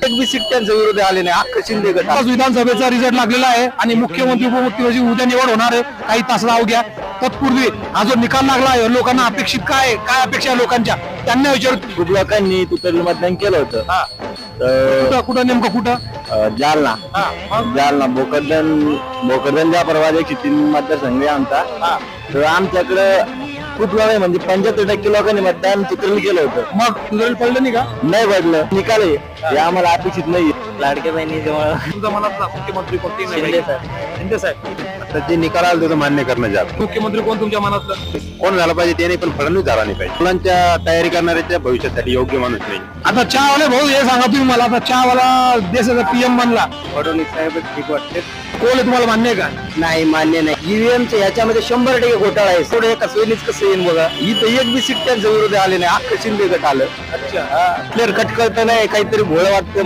एक बी सीट त्यांच्या विरोधी आले नाही, अख्खं शिंदे गट. आज विधानसभेचा रिझल्ट लागलेला आहे आणि मुख्यमंत्री उपमुख्यमंत्री उद्या निवड होणार आहे काही तासाला अवघ्या. तत्पूर्वी हा जो निकाल लागला आहे लोकांना अपेक्षित काय अपेक्षा आहे लोकांच्या त्यांना विचारतो. खूप लोकांनी तुतरी मतदान केलं होतं. तर कुठं नेमकं कुठं? जालना जालना भोकरदन ज्या परवा 103 मतदारसंघ आहे आमचा. तर आमच्याकडं खूप लोक म्हणजे 75% लोकांनी मतदान तुतरला केलं होतं. मग तुझं पडलं नाही का? नाही पडलं. निकाल आहे हे आम्हाला अपेक्षित नाही. लाडक्या बहिणी जवळ तुझा मनातला मुख्यमंत्री कोणते? शिंदे साहेब. तर जे निकाल आला त्याचं मान्य करणं जात. मुख्यमंत्री कोण तुमच्या मनातलं? कोण झाला पाहिजे ते नाही, पण फडणवीस झाला नाही पाहिजे. मुलांच्या तयारी करणाऱ्याच्या भविष्यासाठी योग्य माणूस नाही. आता चहावाले भाऊ हे सांगा तुम्ही मला, आता चहावाला देशाचा पीएम बनला, फडणवीस साहेब ठीक वाटते. कोण आहे तुम्हाला मान्य आहे का? नाही मान्य नाही. ईव्हीएमच्या याच्यामध्ये 100% घोटाळा आहे. थोडं एका सोयीच कसं येईन बघा. इथं एक बी सीट त्यांच्या विरोधी आले नाही, अख्खं शिंदे गट आलं. अच्छा. क्लिअर कट करत नाही, काहीतरी भोळ वाटतं.